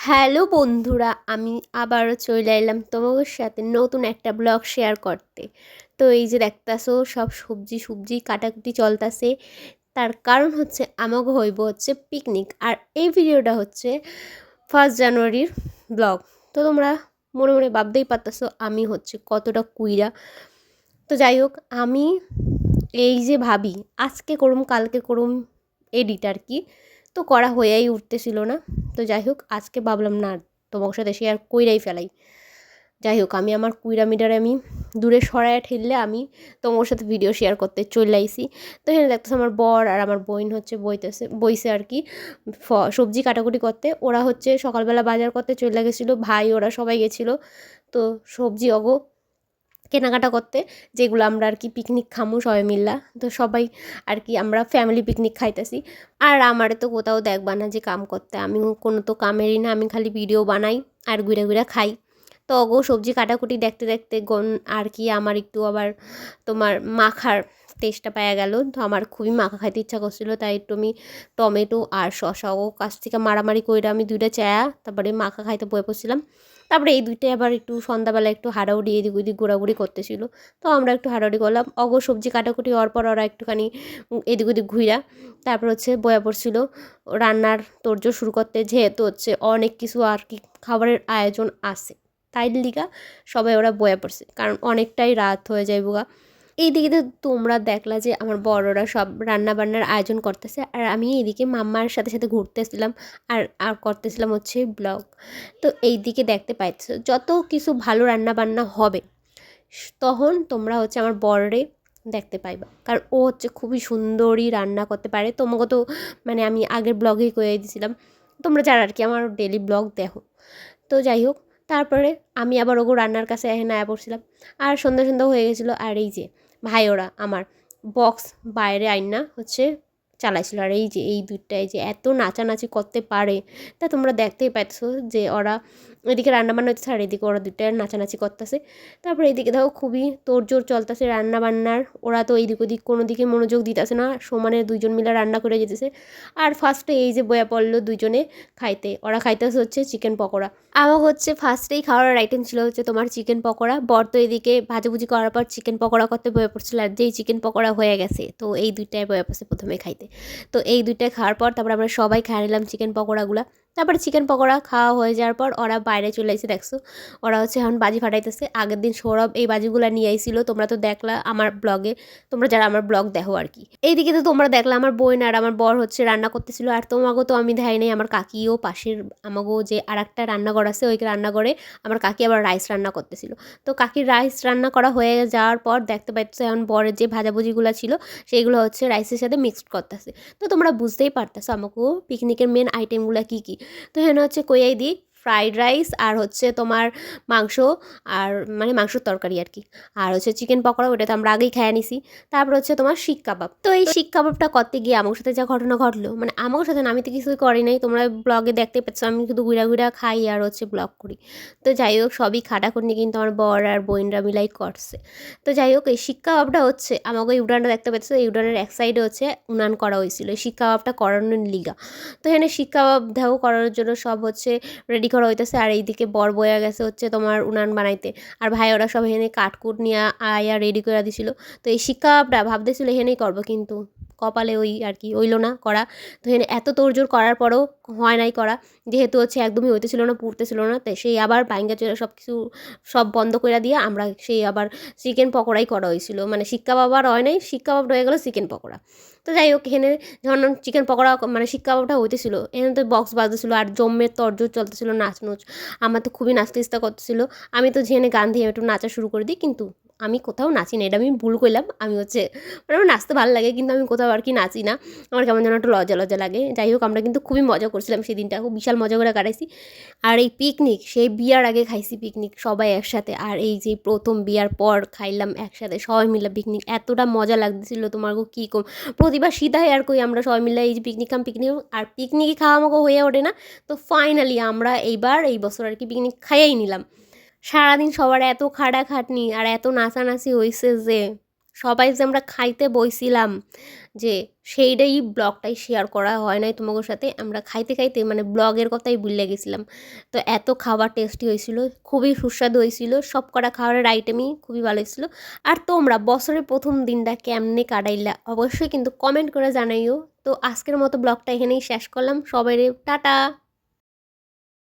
Hello বন্ধুরা, আমি আবারও চলে এলাম তোমাদের সাথে নতুন একটা ব্লগ শেয়ার করতে। তো এই যে দেখতাছো সব সবজি কাটাকুটি চলতাছে। তার কারণ হচ্ছে আমাকে হইব হচ্ছে পিকনিক, আর এই ভিডিওটা হচ্ছে 1 জানুয়ারির ব্লগ। তো তোমরা মনে মনে ভাবতেই পারতেছো আমি হচ্ছে কতটা কুইরা। তো যাই হোক, আমি এই যে ভাবি আজকে করুম কালকে করুম এডিট আর কি, তো করা হয়েই উঠতেছিল না। তো যাই হোক, আজকে ভাবলাম না তোমার সাথে শেয়ার কইরাই ফেলাই। যাই হোক, আমি আমার কুইরামিটারে আমি দূরে সরায় ঠেললে আমি তোমার সাথে ভিডিও শেয়ার করতে চলে আইসি। তো এখানে দেখতেছে আমার বর আর আমার বোন হচ্ছে বইছে আর কি সবজি কাটাকুটি করতে। ওরা হচ্ছে সকালবেলা বাজার করতে চলে গেছিলো, ভাই ওরা সবাই গেছিলো। তো সবজি কেনাকাটা করতে, যেগুলো আমরা আর কি পিকনিক খামু সবাই মিল্লা। তো সবাই আর কি আমরা ফ্যামিলি পিকনিক খাইতেছি। আর আমারে তো কোথাও দেখবা না যে কাম করতে, আমি কোনো তো কামেরই না, আমি খালি ভিডিও বানাই আর ঘুরে ঘুরে খাই। তো সবজি কাটাকুটি দেখতে দেখতে আর কি আমার একটু আবার তোমার মাখার টেস্টটা পাওয়া গেল। তো আমার খুবই মাখা খাইতে ইচ্ছা করছিলো, তাই একটু আমি টমেটো আর শসা কাছ থেকে মারামারি করে আমি দুইটা চায়া তারপরে মাখা খাইতে বয়ে পড়ছিলাম। তারপরে এই দুইটাই আবার একটু সন্ধ্যাবেলা একটু হাডাউডি এদিক ওদিক ঘোরাঘুরি করতেছিল। তো আমরা একটু হাডাউডি করলাম, সবজি কাটাকুটি হওয়ার পর ওরা একটুখানি এদিক ওদিক ঘুরা তারপর হচ্ছে বয়া পড়ছিল রান্নার তোড়জোড় শুরু করতে, যেহেতু হচ্ছে অনেক কিছু আর কি খাবারের আয়োজন আছে, তাই লিগা সবাই ওরা বয়া পড়ছে, কারণ অনেকটাই রাত হয়ে যায় বোগা। এইদিকে তো তোমরা দেখলা যে আমার বড়রা সব রান্না বান্নার আয়োজন করতেছে, আর আমি এদিকে মাম্মার সাথে সাথে ঘুরতেছিলাম আর আর করতেছিলাম হচ্ছে ব্লগ। তো এই দিকে দেখতে পাইছো যত কিছু ভালো রান্না বান্না হবে তখন তোমরা হচ্ছে আমার বড়রে দেখতে পাইবা, কারণ ও হচ্ছে খুবই সুন্দরই রান্না করতে পারে। তোমাকে তো মানে আমি আগের ব্লগেই কয়ে দিয়েছিলাম, তোমরা যারা আর কি আমার ডেলি ব্লগ দেখো। তো যাই হোক, তারপরে আমি আবার রান্নার কাছে এখানে আয়া পড়ছিলাম, আর সন্ধ্যা সন্ধ্যা হয়ে গেছিলো। আর এই যে ভাই ওরা আমার বক্স বাইরে আইনা হচ্ছে চালাইছিল, আর এই যে এই দুইটাই যে এত নাচানাচি করতে পারে, তা তোমরা দেখতেই পাচ্ছো যে ওরা এদিকে রান্নাবান্না হচ্ছে আর এদিকে ওরা দুইটা নাচানাচি করতেছে। তারপরে এদিকে দেখো খুবই তোড়জোড় চলতেছে রান্নাবান্নার, ওরা তো এইদিক ওদিক কোনো দিকে মনোযোগ দিতেছে না, সমানে দুইজন মিলে রান্না করে যেতেছে। আর ফার্স্টে এই যে বয়া পড়লো দুইজনে খাইতে, ওরা খাইতেছে হচ্ছে চিকেন পকোড়া। আমার হচ্ছে ফার্স্টেই খাওয়ার আইটেম ছিল হচ্ছে তোমার চিকেন পকোড়া। বর তো এদিকে ভাজাভুজি করার পর চিকেন পকোড়া করতে বয়ে পড়ছিল, আর যেই চিকেন পকোড়া হয়ে গেছে তো এই দুইটাই বয়ে পড়ছে প্রথমে খাইতে। তো এই দুইটাই খাওয়ার পর তারপর আমরা সবাই খাই নিলাম চিকেন পকোড়াগুলো। তারপরে চিকেন পকোড়া খাওয়া হয়ে যাওয়ার পর ওরা বাইরে চলে এসে দেখছো ওরা হচ্ছে এখন বাজি ফাটাইতেছে। আগের দিন সৌরভ এই বাজিগুলো নিয়ে আইছিল, তোমরা তো দেখলা আমার ব্লগে, তোমরা যারা আমার ব্লগ দেখো আর কি। এইদিকে তো তোমরা দেখলা আমার বোন আর আমার বর হচ্ছে রান্না করতেছিল, আর তোমাকেও তো আমি দেখাই নাই, আমার কাকিও পাশের আমাকেও যে আর একটা রান্নাঘর আছে ওই রান্নাঘরে আমার কাকি আবার রাইস রান্না করতেছিল। তো কাকির রাইস রান্না করা হয়ে যাওয়ার পর দেখতে পাচ্ছ এখন বরের যে ভাজাভুজিগুলো ছিল সেইগুলো হচ্ছে রাইসের সাথে মিক্সড করতেছে। তো তোমরা বুঝতেই পারতেছো আমাকেও পিকনিকের মেন আইটেমগুলো কী কী। তো এখানে হচ্ছে কইয়াই দিই ফ্রাইড রাইস আর হচ্ছে তোমার মাংস, আর মানে মাংসর তরকারি আর কি, আর হচ্ছে চিকেন পকোড়া, ওটা তো আমরা আগেই খেয়ে নিছি। তারপর হচ্ছে তোমার শিক কাবাব। তো এই শিক কাবাবটা করতে গিয়ে আমার সাথে যা ঘটনা ঘটলো, মানে আমার সাথে না, আমি তো কিছুই করি নাই, তোমরা ব্লগে দেখতে পাচ্ছ আমি শুধু ঘুরা ঘুরা খাই আর হচ্ছে ব্লগ করি। তো যাই হোক, সবই খাটাখুটনি কিন্তু আমার বর আর বোনরা মিলাই করছে। তো যাই হোক, এই শিক কাবাবটা হচ্ছে আমাকে এই উডানটা দেখতে পাচ্ছ, এই উডানের এক সাইডে হচ্ছে উনান করা হয়েছিল এই শিক কাবাবটা করানোর লিগা। তো এখানে শিক কাবাব দেহ করানোর জন্য সব হচ্ছে রেডি করা হইতেছে, আর এইদিকে বর বয়া গেছে হচ্ছে তোমার উনান বানাইতে, আর ভাই ওরা সব এখানে কাঠকুট নিয়ে আয়া রেডি করে দিছিল। তো এই শিক কাবাবটা ভাবতেছিল এখানেই করবো, কিন্তু কপালে ওই আর কি হইলো না করা। তো এখানে এত তোড়জোড় করার পরেও হয় নাই করা, যেহেতু হচ্ছে একদমই হইতেছিল না, পুড়তেছিল না, তাই সেই আবার ভাঙ্গা চলে সব কিছু সব বন্ধ করে দিয়ে আমরা সেই আবার চিকেন পকোড়াই করা হয়েছিল, মানে শিক কাবাব আর হয় নাই, শিক কাবাব রয়ে গেলো চিকেন পকোড়া। তো যাই হোক, এখানে যখন চিকেন পকোড়া মানে শিক কাবাবটা হইতেছিল এখানে তো বক্স বাজতেছিল আর জম্মের তরজোর চলতেছিল নাচনুচ। আমার তো খুবই নাচতে ইচ্ছা করতেছিল, আমি তো যেখানে গান দিয়ে একটু নাচা শুরু করে দিই, কিন্তু আমি কোথাও নাচি না, এটা আমি ভুল করলাম। আমি হচ্ছে মানে আমার নাচতে ভালো লাগে, কিন্তু আমি কোথাও আর কি নাচি না, আমার কেমন যেন একটু লজ্জা লজ্জা লাগে। যাই হোক, আমরা কিন্তু খুবই মজা করছিলাম সেই দিনটা, খুব বিশাল মজা করে কাটাইছি। আর এই পিকনিক সেই বিয়ার আগে খাইছি পিকনিক সবাই একসাথে, আর এই যে প্রথম বিয়ার পর খাইলাম একসাথে সবাই মিলে পিকনিক, এতটা মজা লাগতেছিল তোমার কী কম। প্রতিবার শীত হয় আর কই আমরা সবাই মিলে এই যে পিকনিক আর পিকনিকই খাওয়া আমাকে হয়ে ওঠে না। তো ফাইনালি আমরা এইবার এই বছর আর কি পিকনিক খাইয়াই নিলাম। সারাদিন সবার এত খাটাখাটনি আর এত নাচানাচি হয়েছে যে সবাই যে আমরা খাইতে বইছিলাম যে সেইটাই ব্লগটাই শেয়ার করা হয় নাই তোমাদের সাথে। আমরা খাইতে খাইতে মানে ব্লগের কথাই ভুলে গেছিলাম। তো এত খাবার টেস্টি হয়েছিল, খুবই সুস্বাদু হয়েছিল, সব কটা খাবারের আইটেমই খুবই ভালো হয়েছিল। আর তোমরা বছরের প্রথম দিনটা কেমনে কাটাইলা অবশ্যই কিন্তু কমেন্ট করে জানাইও। তো আজকের মতো ব্লগটা এখানেই শেষ করলাম। সবাইরে টাটা।